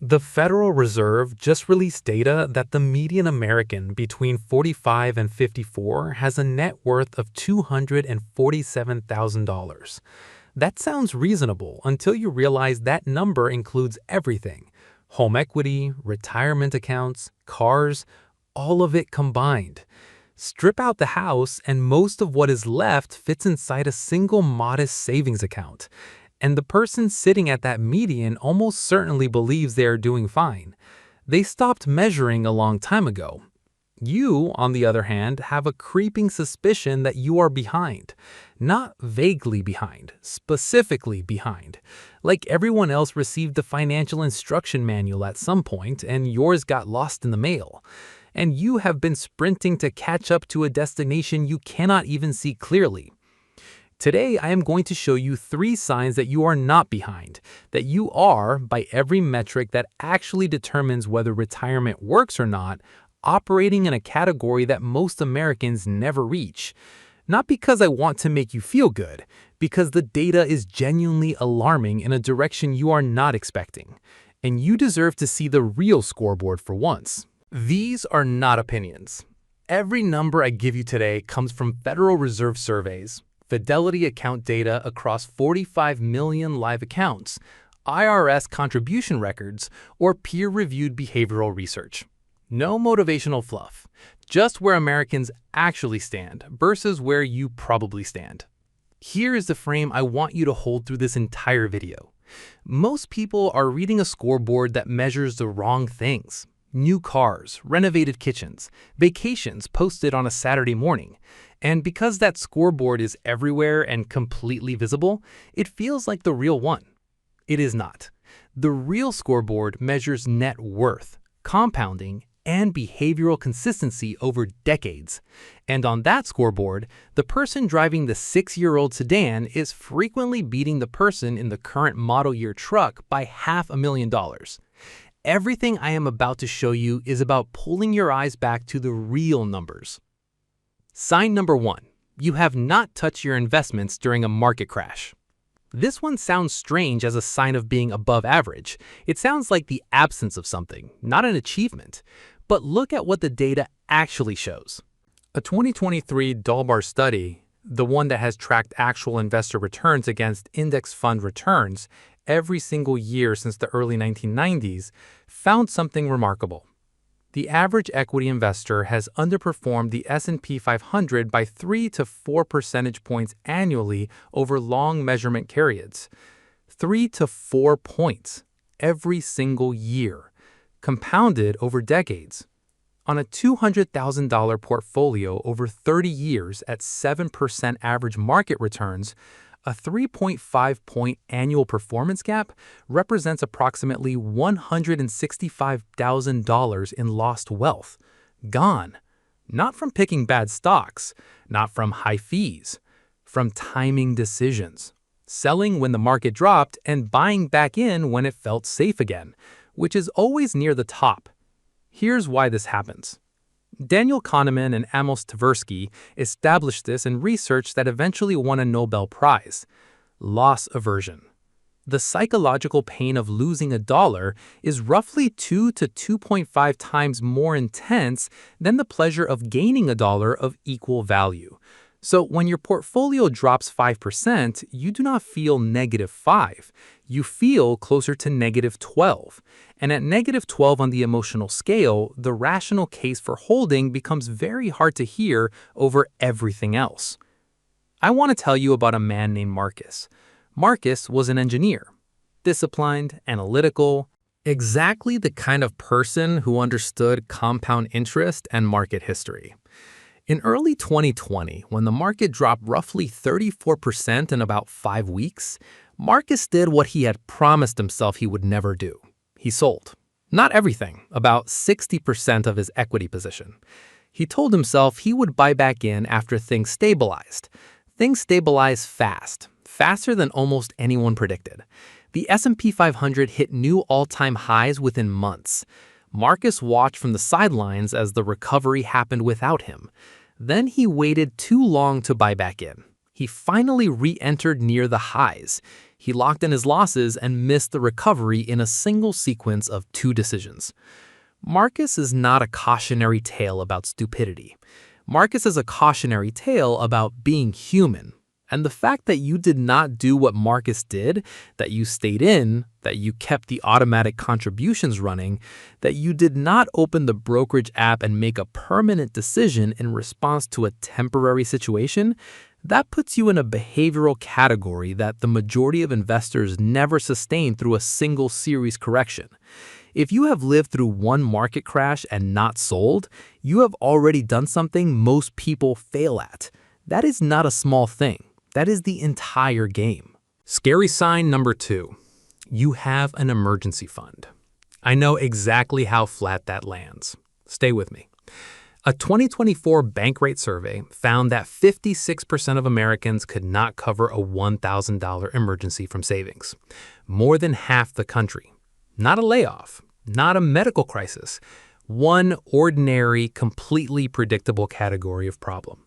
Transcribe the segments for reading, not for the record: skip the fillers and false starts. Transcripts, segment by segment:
The Federal Reserve just released data that the median American between 45 and 54 has a net worth of $247,000. That sounds reasonable until you realize that number includes everything: home equity, retirement accounts, cars, all of it combined. Strip out the house, and most of what is left fits inside a single modest savings account. And the person sitting at that median almost certainly believes they are doing fine. They stopped measuring a long time ago. You, on the other hand, have a creeping suspicion that you are behind. Not vaguely behind, specifically behind. Like everyone else received the financial instruction manual at some point and yours got lost in the mail. And you have been sprinting to catch up to a destination you cannot even see clearly. Today, I am going to show you 3 signs that you are not behind, that you are, by every metric that actually determines whether retirement works or not, operating in a category that most Americans never reach. Not because I want to make you feel good, because the data is genuinely alarming in a direction you are not expecting. And you deserve to see the real scoreboard for once. These are not opinions. Every number I give you today comes from Federal Reserve surveys, Fidelity account data across 45 million live accounts, IRS contribution records, or peer-reviewed behavioral research. No motivational fluff, just where Americans actually stand versus where you probably stand. Here is the frame I want you to hold through this entire video. Most people are reading a scoreboard that measures the wrong things. New cars, renovated kitchens, vacations posted on a Saturday morning. And because that scoreboard is everywhere and completely visible, it feels like the real one. It is not. The real scoreboard measures net worth, compounding, and behavioral consistency over decades. And on that scoreboard, the person driving the 6-year-old sedan is frequently beating the person in the current model year truck by $500,000. Everything I am about to show you is about pulling your eyes back to the real numbers. Sign number 1. You have not touched your investments during a market crash. This one sounds strange as a sign of being above average. It sounds like the absence of something, not an achievement. But look at what the data actually shows. A 2023 Dalbar study, the one that has tracked actual investor returns against index fund returns every single year since the early 1990s, found something remarkable. The average equity investor has underperformed the S&P 500 by 3 to 4 percentage points annually over long measurement periods. 3 to 4 points every single year, compounded over decades. On a $200,000 portfolio over 30 years at 7% average market returns, a 3.5-point annual performance gap represents approximately $165,000 in lost wealth. Gone. Not from picking bad stocks, not from high fees, from timing decisions. Selling when the market dropped and buying back in when it felt safe again, which is always near the top. Here's why this happens. Daniel Kahneman and Amos Tversky established this in research that eventually won a Nobel Prize: loss aversion. The psychological pain of losing a dollar is roughly 2 to 2.5 times more intense than the pleasure of gaining a dollar of equal value. So when your portfolio drops 5%, you do not feel -5. You feel closer to -12. And at -12 on the emotional scale, the rational case for holding becomes very hard to hear over everything else. I want to tell you about a man named Marcus. Marcus was an engineer, disciplined, analytical, exactly the kind of person who understood compound interest and market history. In early 2020, when the market dropped roughly 34% in about 5 weeks, Marcus did what he had promised himself he would never do. He sold. Not everything, about 60% of his equity position. He told himself he would buy back in after things stabilized. Things stabilized fast, faster than almost anyone predicted. The S&P 500 hit new all-time highs within months. Marcus watched from the sidelines as the recovery happened without him. Then he waited too long to buy back in. He finally re-entered near the highs. He locked in his losses and missed the recovery in a single sequence of 2 decisions. Marcus is not a cautionary tale about stupidity. Marcus is a cautionary tale about being human. And the fact that you did not do what Marcus did, that you stayed in, that you kept the automatic contributions running, that you did not open the brokerage app and make a permanent decision in response to a temporary situation, that puts you in a behavioral category that the majority of investors never sustain through a single series correction. If you have lived through one market crash and not sold, you have already done something most people fail at. That is not a small thing. That is the entire game. Scary sign number 2. You have an emergency fund. I know exactly how flat that lands. Stay with me. A 2024 Bankrate survey found that 56% of Americans could not cover a $1,000 emergency from savings. More than half the country. Not a layoff, not a medical crisis. One ordinary, completely predictable category of problem.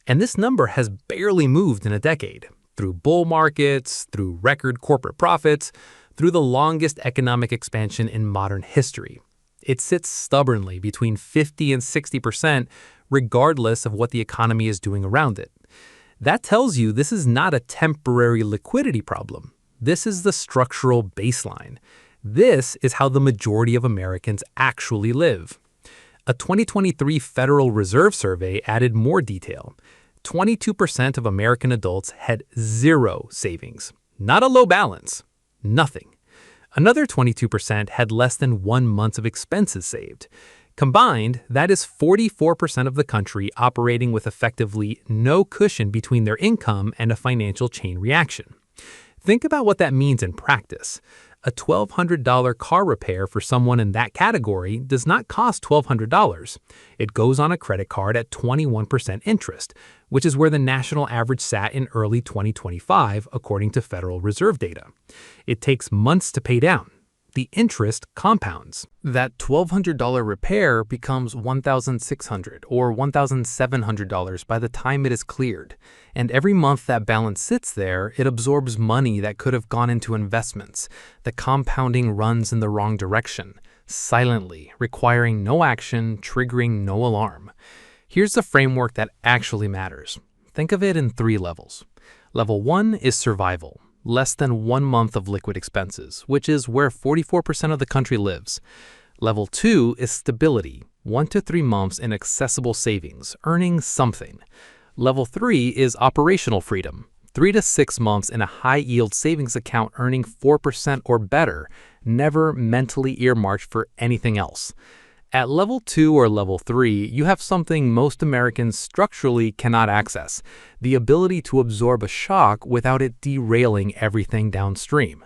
And this number has barely moved in a decade, through bull markets, through record corporate profits, through the longest economic expansion in modern history. It sits stubbornly between 50 and 60%, regardless of what the economy is doing around it. That tells you this is not a temporary liquidity problem. This is the structural baseline. This is how the majority of Americans actually live. A 2023 Federal Reserve survey added more detail. 22% of American adults had zero savings. Not a low balance. Nothing. Another 22% had less than 1 month of expenses saved. Combined, that is 44% of the country operating with effectively no cushion between their income and a financial chain reaction. Think about what that means in practice. A $1,200 car repair for someone in that category does not cost $1,200. It goes on a credit card at 21% interest, which is where the national average sat in early 2025, according to Federal Reserve data. It takes months to pay down. The interest compounds. That $1,200 repair becomes $1,600 or $1,700 by the time it is cleared. And every month that balance sits there, it absorbs money that could have gone into investments. The compounding runs in the wrong direction, silently, requiring no action, triggering no alarm. Here's the framework that actually matters. Think of it in 3 levels. Level 1 is survival. Less than 1 month of liquid expenses, which is where 44% of the country lives. Level 2 is stability, 1 to 3 months in accessible savings, earning something. Level 3 is operational freedom, 3 to 6 months in a high-yield savings account earning 4% or better, never mentally earmarked for anything else. At level 2 or level 3, you have something most Americans structurally cannot access, the ability to absorb a shock without it derailing everything downstream.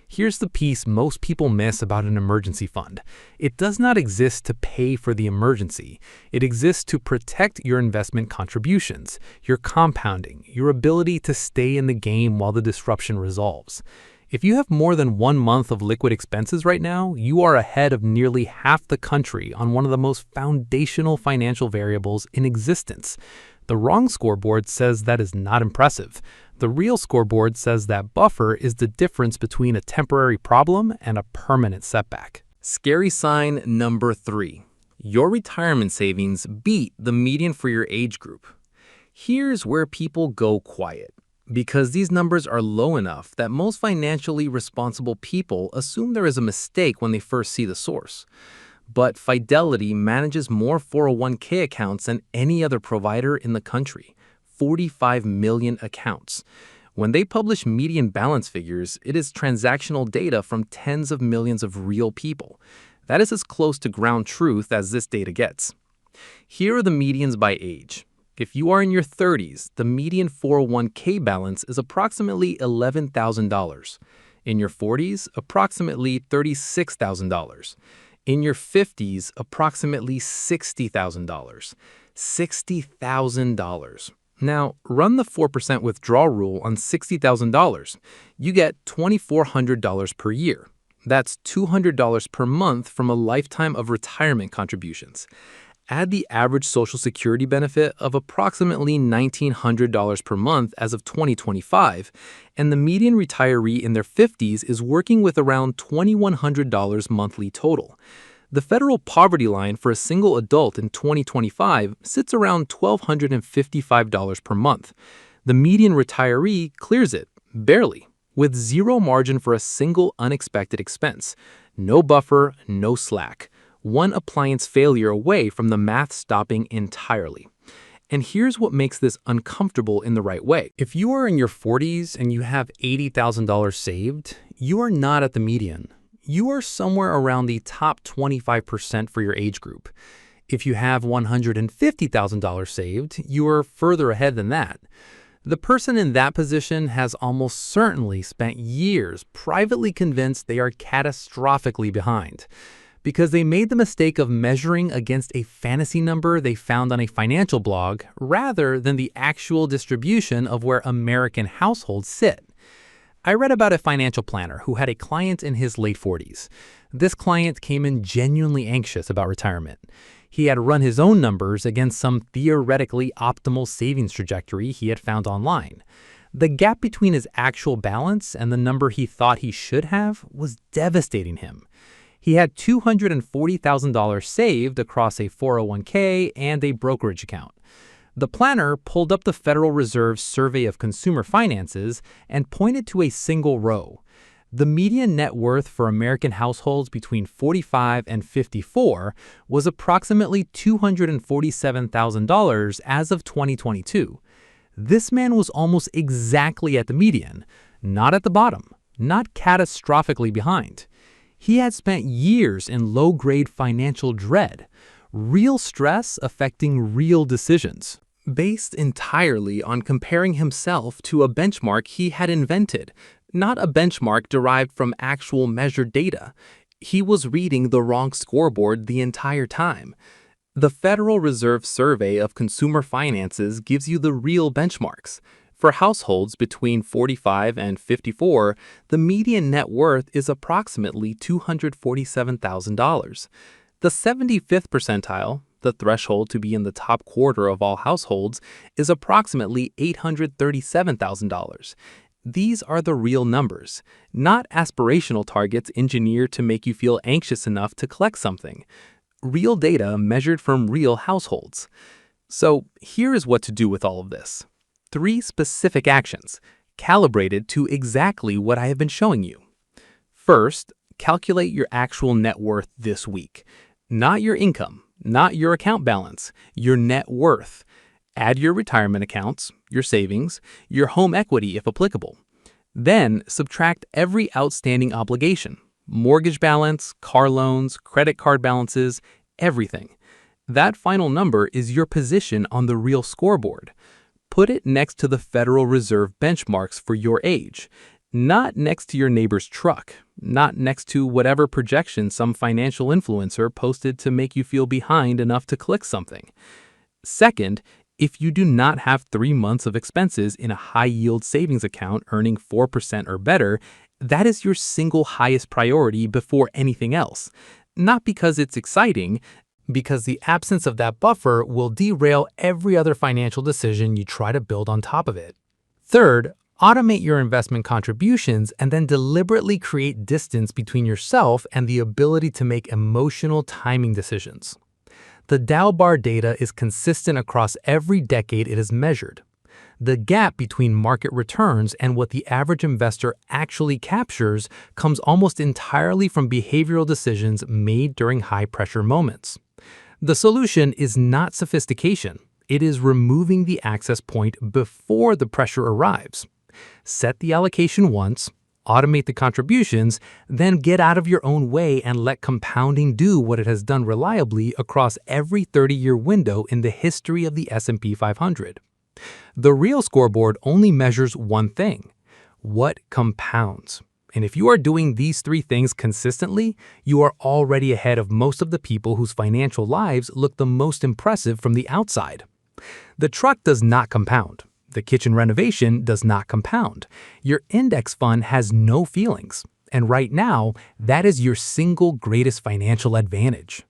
Here's the piece most people miss about an emergency fund. It does not exist to pay for the emergency. It exists to protect your investment contributions, your compounding, your ability to stay in the game while the disruption resolves. If you have more than 1 month of liquid expenses right now, you are ahead of nearly half the country on one of the most foundational financial variables in existence. The wrong scoreboard says that is not impressive. The real scoreboard says that buffer is the difference between a temporary problem and a permanent setback. Scary sign number 3. Your retirement savings beat the median for your age group. Here's where people go quiet. Because these numbers are low enough that most financially responsible people assume there is a mistake when they first see the source. But Fidelity manages more 401k accounts than any other provider in the country, 45 million accounts. When they publish median balance figures, it is transactional data from tens of millions of real people. That is as close to ground truth as this data gets. Here are the medians by age. If you are in your 30s, the median 401k balance is approximately $11,000. In your 40s, approximately $36,000. In your 50s, approximately $60,000. $60,000. Now, run the 4% withdrawal rule on $60,000. You get $2,400 per year. That's $200 per month from a lifetime of retirement contributions. Add the average Social Security benefit of approximately $1,900 per month as of 2025, and the median retiree in their 50s is working with around $2,100 monthly total. The federal poverty line for a single adult in 2025 sits around $1,255 per month. The median retiree clears it, barely, with zero margin for a single unexpected expense. No buffer, no slack. One appliance failure away from the math stopping entirely. And here's what makes this uncomfortable in the right way. If you are in your 40s and you have $80,000 saved, you are not at the median. You are somewhere around the top 25% for your age group. If you have $150,000 saved, you are further ahead than that. The person in that position has almost certainly spent years privately convinced they are catastrophically behind, because they made the mistake of measuring against a fantasy number they found on a financial blog rather than the actual distribution of where American households sit. I read about a financial planner who had a client in his late 40s. This client came in genuinely anxious about retirement. He had run his own numbers against some theoretically optimal savings trajectory he had found online. The gap between his actual balance and the number he thought he should have was devastating him. He had $240,000 saved across a 401k and a brokerage account. The planner pulled up the Federal Reserve's Survey of Consumer Finances and pointed to a single row. The median net worth for American households between 45 and 54 was approximately $247,000 as of 2022. This man was almost exactly at the median, not at the bottom, not catastrophically behind. He had spent years in low-grade financial dread, real stress affecting real decisions, based entirely on comparing himself to a benchmark he had invented, not a benchmark derived from actual measured data. He was reading the wrong scoreboard the entire time. The Federal Reserve Survey of Consumer Finances gives you the real benchmarks. For households between 45 and 54, the median net worth is approximately $247,000. The 75th percentile, the threshold to be in the top quarter of all households, is approximately $837,000. These are the real numbers, not aspirational targets engineered to make you feel anxious enough to collect something. Real data measured from real households. So here is what to do with all of this. 3 specific actions, calibrated to exactly what I have been showing you. First, calculate your actual net worth this week. Not your income, not your account balance, your net worth. Add your retirement accounts, your savings, your home equity if applicable. Then subtract every outstanding obligation, mortgage balance, car loans, credit card balances, everything. That final number is your position on the real scoreboard. Put it next to the Federal Reserve benchmarks for your age, not next to your neighbor's truck, not next to whatever projection some financial influencer posted to make you feel behind enough to click something. Second, if you do not have 3 months of expenses in a high-yield savings account earning 4% or better, that is your single highest priority before anything else. Not because it's exciting, because the absence of that buffer will derail every other financial decision you try to build on top of it. Third, automate your investment contributions and then deliberately create distance between yourself and the ability to make emotional timing decisions. The Dow bar data is consistent across every decade it is measured. The gap between market returns and what the average investor actually captures comes almost entirely from behavioral decisions made during high-pressure moments. The solution is not sophistication. It is removing the access point before the pressure arrives. Set the allocation once, automate the contributions, then get out of your own way and let compounding do what it has done reliably across every 30-year window in the history of the S&P 500. The real scoreboard only measures one thing: what compounds. And if you are doing these 3 things consistently, you are already ahead of most of the people whose financial lives look the most impressive from the outside. The truck does not compound. The kitchen renovation does not compound. Your index fund has no feelings. And right now, that is your single greatest financial advantage.